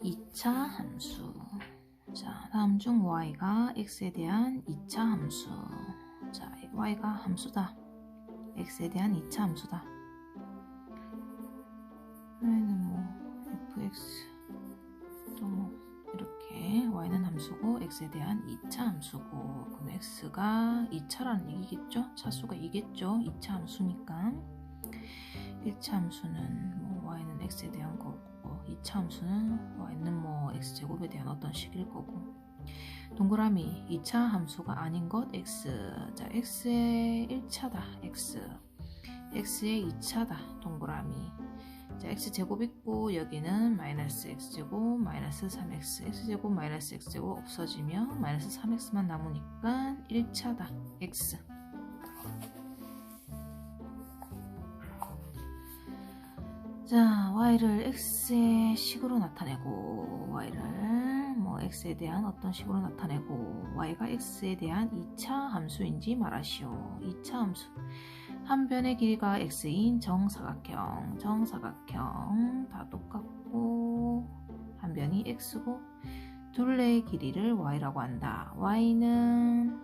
2차 함수. 자, 다음 중 y가 x에 대한 2차 함수. 자, y가 함수다. x에 대한 2차 함수다. y는 뭐 fx 또 뭐 이렇게 y는 함수고 x에 대한 2차 함수고, 그럼 x가 2차라는 얘기겠죠? 차수가 2겠죠? 2차 함수니까. 1차 함수는 뭐 y는 x에 대한 거고, 2차 함수는 y는 뭐 x제곱에 대한 어떤 식일 거고, 동그라미 2차 함수가 아닌 것 x. 자, x의 1차다 x의 2차다 동그라미. 자, x제곱 있고 여기는 마이너스 x제곱 마이너스 3x, x제곱 마이너스 x제곱 없어지며 마이너스 3x만 남으니까 1차다 x. 자, y를 x의 식으로 나타내고, y를 뭐 x에 대한 어떤 식으로 나타내고, y가 x에 대한 2차 함수인지 말하시오. 2차 함수. 한 변의 길이가 x인 정사각형 다 똑같고 한 변이 x고, 둘레의 길이를 y라고 한다. y는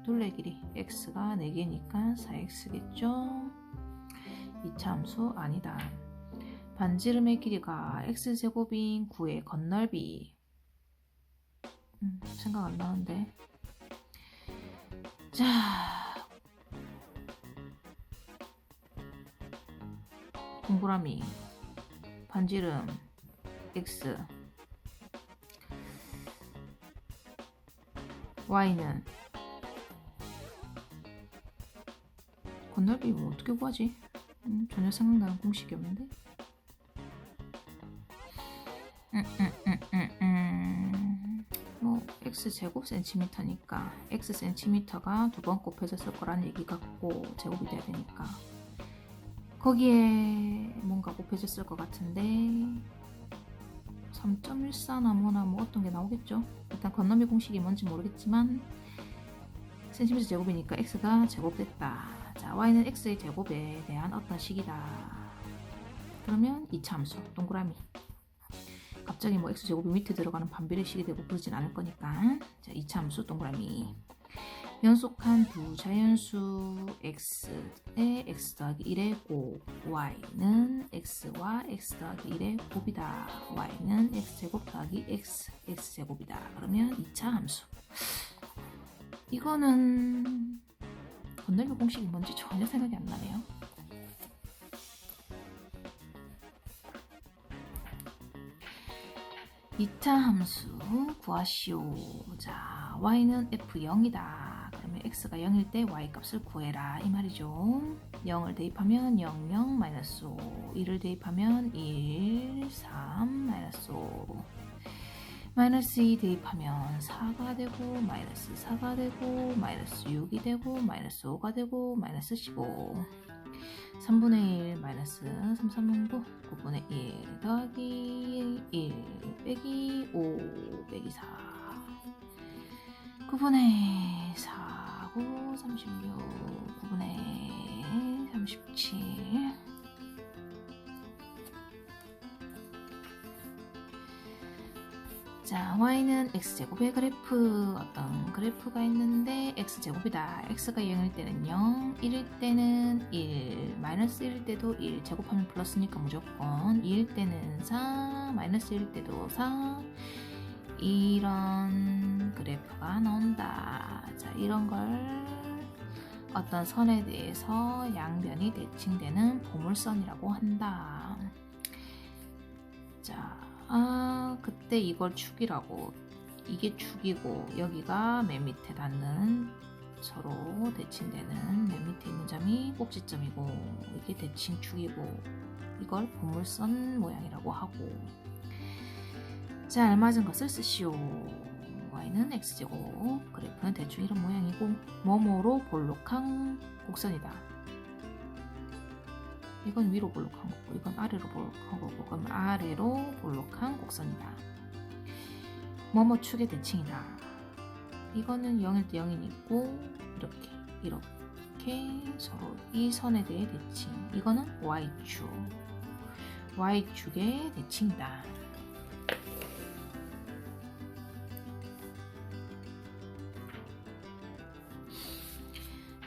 둘레 길이 x가 4개니까 4x겠죠. 2차 함수 아니다. 반지름의 길이가 x제곱인 9의 건널비. 생각 안 나는데. 자, 동그라미 반지름 x, y는 건널비 뭐 어떻게 구하지? 전혀 생각나는 공식이 없는데. 뭐 x제곱 센티미터니까 x 센티미터가 2번 곱해졌을 거라는 얘기 같고, 제곱이 돼야 되니까 거기에 뭔가 곱해졌을 것 같은데 3.14나 뭐나 뭐 어떤 게 나오겠죠. 일단 건너미 공식이 뭔지 모르겠지만 센티미터 제곱이니까 x가 제곱됐다. 자, y는 x의 제곱에 대한 어떤 식이다. 그러면 2차 함수 동그라미. 갑자기 뭐 x제곱이 밑에 들어가는 반비례식이 되고 그러진 않을 거니까. 자, 2차 함수 동그라미. 연속한 두 자연수 x의 x 더하기 1의 곱, y는 x와 x 더하기 1의 곱이다. y는 x제곱 더하기 x제곱이다. 그러면 2차 함수. 이거는 건널비 공식이 뭔지 전혀 생각이 안 나네요. 이차 함수 구하시오. 자, y는 f0이다. 그러면 x가 0일 때 y 값을 구해라 이 말이죠. 0을 대입하면 0, 0, 마이너스 5. 1을 대입하면 1, 3, 마이너스 5. 마이너스 2 대입하면 4가 되고, 마이너스 4가 되고, 마이너스 6이 되고, 마이너스 5가 되고, 마이너스 15. 3분의 1 마이너스 3, 3은 9, 9분의 1 더하기 1 빼기 5 빼기 4. 9분의 4, 9, 36, 9분의 37. 자, y는 x제곱의 그래프, 어떤 그래프가 있는데 x제곱이다. x가 0일 때는 0, 1일 때는 1, 마이너스 1일 때도 1, 제곱하면 플러스니까 무조건, 2일 때는 4, 마이너스 1일 때도 4, 이런 그래프가 나온다. 자, 이런 걸 어떤 선에 대해서 양변이 대칭되는 보물선이라고 한다. 자, 그때 이걸 축이라고, 이게 축이고 여기가 맨 밑에 닿는, 서로 대칭되는 맨 밑에 있는 점이 꼭지점이고 이게 대칭축이고, 이걸 보물선 모양이라고 하고. 자, 알맞은 것을 쓰시오. y는 x제곱, 그래프는 대충 이런 모양이고, 뭐뭐로 볼록한 곡선이다. 이건 위로 볼록한 거고, 이건 아래로 볼록한 거고, 그럼 아래로 볼록한 곡선이다. 뭐뭐 축의 대칭이다. 이거는 0일 때 0이 있고, 이렇게 서로 이 선에 대해 대칭. 이거는 y축. y축의 대칭이다.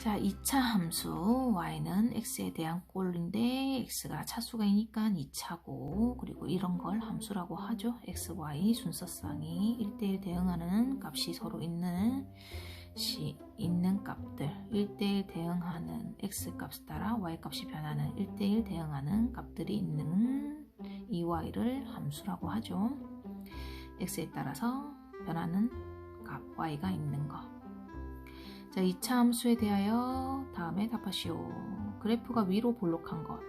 자, 2차 함수 y는 x에 대한 꼴인데 x가 차수가이니까 2차고, 그리고 이런 걸 함수라고 하죠. x, y 순서상이 1대1 대응하는 값이 서로 있는 값들, 1대1 대응하는 x 값에 따라 y 값이 변하는 1대1 대응하는 값들이 있는 이 y를 함수라고 하죠. x에 따라서 변하는 값 y가 있는 거. 자, 2차 함수에 대하여 다음에 답하시오. 그래프가 위로 볼록한 것.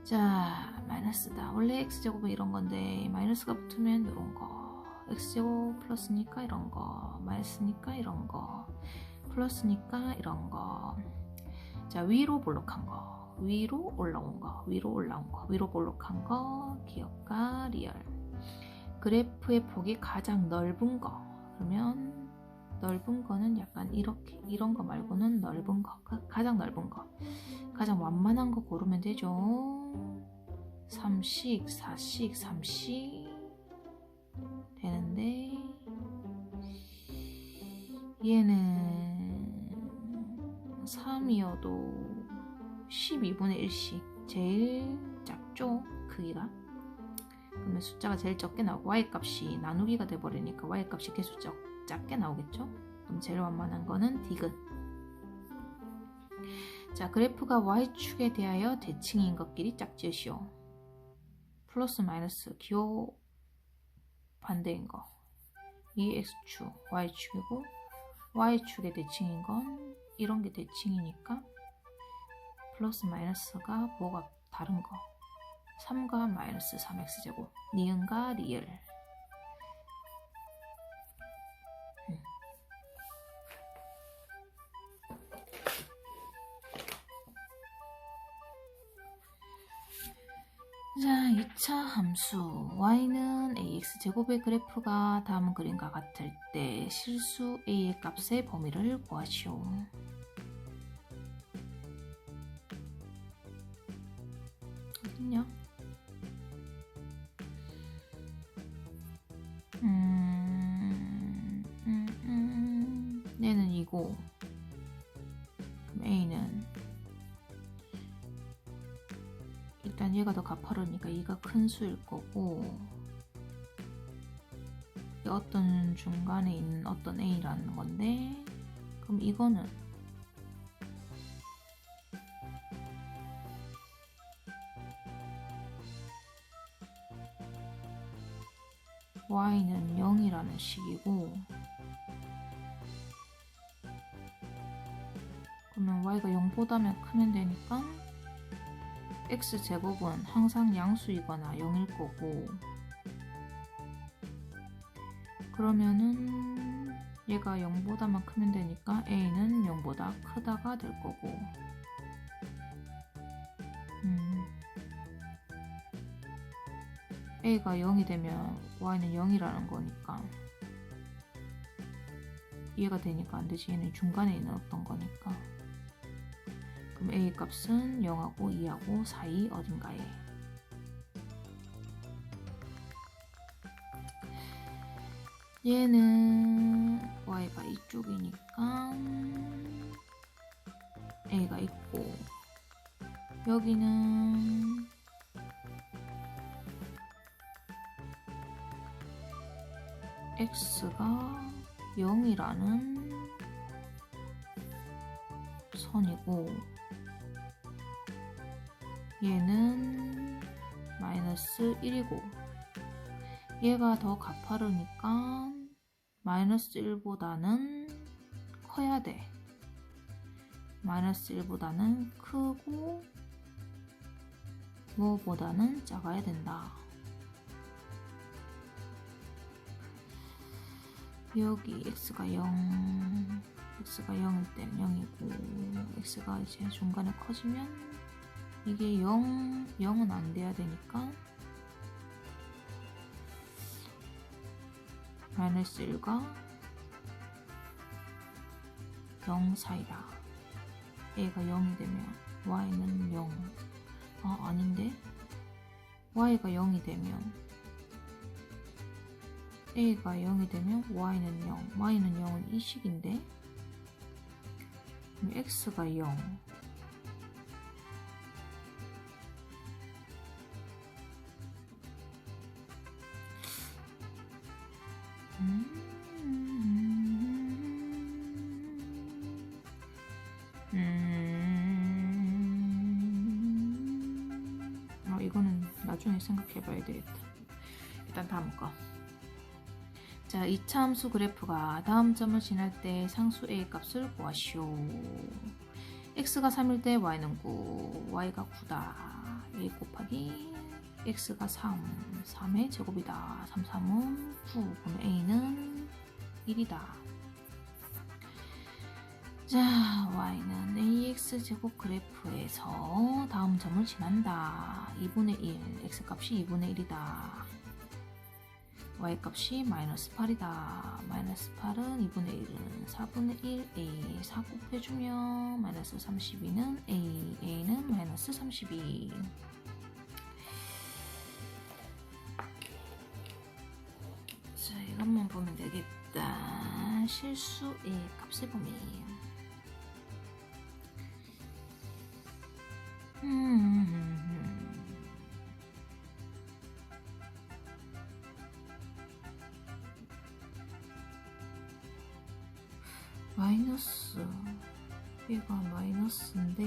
자, 마이너스다. 원래 x제곱은 이런 건데 마이너스가 붙으면 이런 거, x제곱 플러스니까 이런 거, 마이너스니까 이런 거, 플러스니까 이런 거. 자, 위로 볼록한 거, 위로 올라온 거, 위로 올라온 거, 위로 볼록한 거, 기억과 리얼. 그래프의 폭이 가장 넓은 거. 그러면 넓은 거는 약간 이렇게, 이런 거 말고는 넓은 거, 가장 넓은 거, 가장 완만한 거 고르면 되죠. 3씩, 4씩, 3씩 되는데, 얘는 3이어도 12분의 1씩 제일 작죠, 크기가. 그러면 숫자가 제일 적게 나오고 y 값이 나누기가 돼버리니까 y 값이 계속 작게 나오겠죠? 그럼 제일 완만한 거는 디귿. 자, 그래프가 y축에 대하여 대칭인 것끼리 짝지으시오. 플러스 마이너스 기호 반대인 거. 이 x축 y축이고, y축의 대칭인 건 이런 게 대칭이니까 플러스 마이너스가 뭐가 다른 거. 3과 마이너스 3x제곱, 니은과 리을. 자, 2차 함수 y는 ax제곱의 그래프가 다음 그림과 같을 때 실수 a의 값의 범위를 구하시오. 어딨냐? 얘는 이고, 그럼 a는 일단 얘가 더 가파르니까 2가 큰 수일 거고, 어떤 중간에 있는 어떤 a라는 건데, 그럼 이거는 y는 0이라는 식이고, 그러면 y가 0보다면 크면 되니까 x제곱은 항상 양수이거나 0일 거고, 그러면은 얘가 0보다만 크면 되니까 a는 0보다 크다가 될 거고, a가 0이 되면 y는 0이라는 거니까 이해가 되니까 안 되지. 얘는 중간에 있는 어떤 거니까. 그럼 a 값은 0하고 2하고 사이 어딘가에. 얘는 y가 이쪽이니까 a가 있고, 여기는 x가 0이라는 선이고, 얘는 마이너스 1이고, 얘가 더 가파르니까 마이너스 1보다는 커야 돼. 마이너스 1보다는 크고 뭐보다는 작아야 된다. 여기 x가 0, x가 0일 때는 0이고, x가 이제 중간에 커지면 이게 0은 안 돼야 되니까 마이너스 1과 0 사이다. a가 0이 되면 y는 0. 아닌데? y가 0이 되면 a가 0이 되면 y는 0. y는 0은 이 식인데, x가 0. 이거는 나중에 생각해 봐야 되겠다. 일단 다음 거. 자, 2차 함수 그래프가 다음 점을 지날 때 상수 a 값을 구하시오. x가 3일 때 y는 9, y가 9다. a 곱하기 x가 3, 3의 제곱이다. 3, 3은 9, 그럼 a는 1이다. 자, y는 ax 제곱 그래프에서 다음 점을 지난다. 2분의 1, x값이 2분의 1이다. y값이 마이너스 8이다. 마이너스 8은 2분의 1은 4분의 1 a 4 곱해주면 마이너스 32는 a는 마이너스 32. 자, 이것만 보면 되겠다. 실수의 값의 범위. 마이너스 얘가 마이너스인데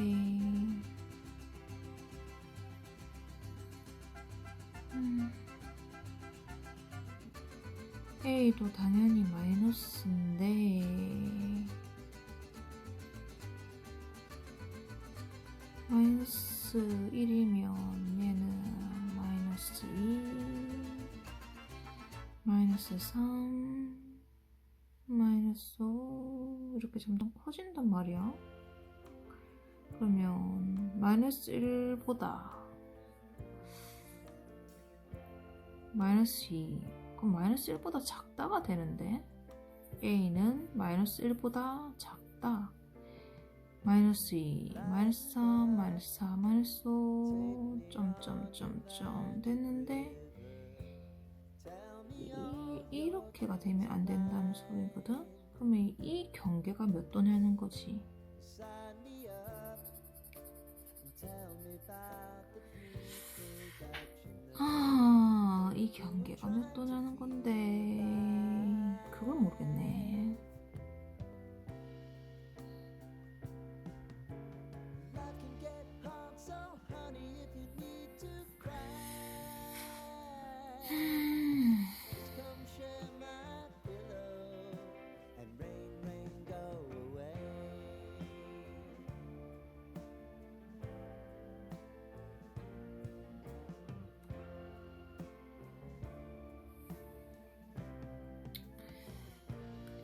A도 당연히 마이너스인데 마이너스 1이면 얘는 마이너스 2 마이너스 3 마이너스 5 이렇게 점점 커진단 말이야. 그러면 마이너스 1보다 마이너스 2 그럼 마이너스 1보다 작다가 되는데 A는 마이너스 1보다 작다. 마이너스 2, 마이너스 3, 마이너스 4, 마이너스 5 점점점점 됐는데 이렇게가 되면 안 된다는 소리거든. 그러면 이 경계가 몇 도냐는 거지. 이 경계가 몇 도냐는 건데 그걸 모르겠네.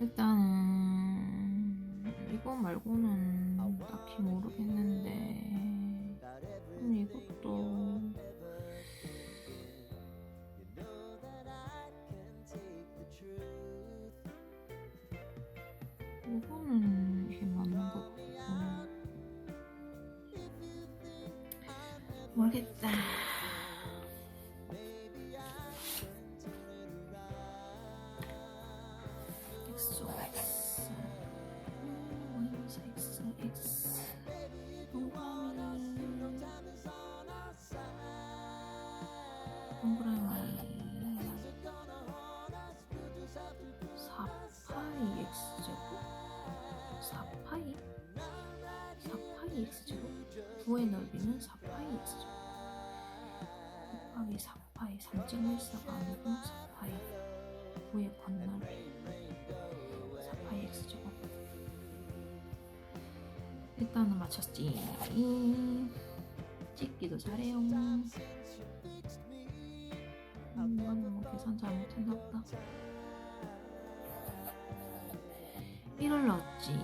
일단은 이거 말고는 딱히 모르겠는데 그럼 이것도 이거는 이게 맞는 거 같고 모르겠다. 동그라미 4파이 x제곱 4파이 x제곱 9의 넓이는 4파이 x제곱 곱하기 4파이 3.14가 아니고 4파이 9의 건넓이 4파이 x제곱. 일단은 맞췄지. 찍기도 잘해요. 이거는 뭐 계산 잘못했나보다. 1을 넣었지.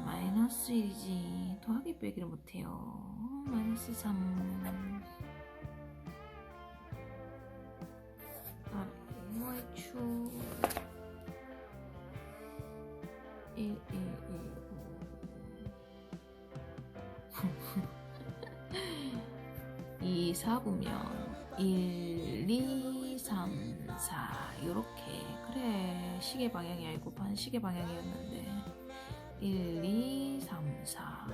마이너스 1이지. 더하기 빼기를 못해요. 마이너스 3 y축 1, 1, 1, 2, 4구면 1, 2, 3, 4 요렇게. 그래 시계 방향이 아니고 반시계 방향이었는데 1, 2, 3, 4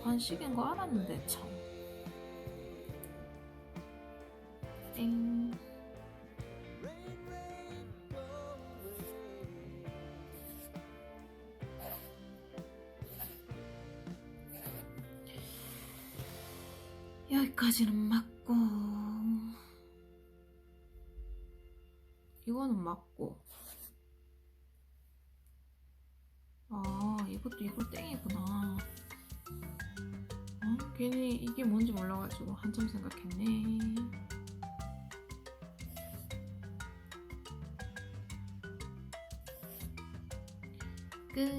반시계인 거 알았는데 참. 땡. 여기까지는 맞고 이거는 맞고 이거 땡이구나. 괜히 이게 뭔지 몰라가지고 한참 생각했네. 끝.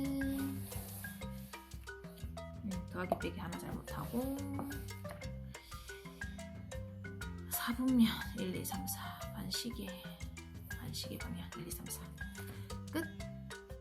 더하기 빼기 하나 잘못하고 4분면 1, 2, 3, 4 반시계 방향 1, 2, 3, 4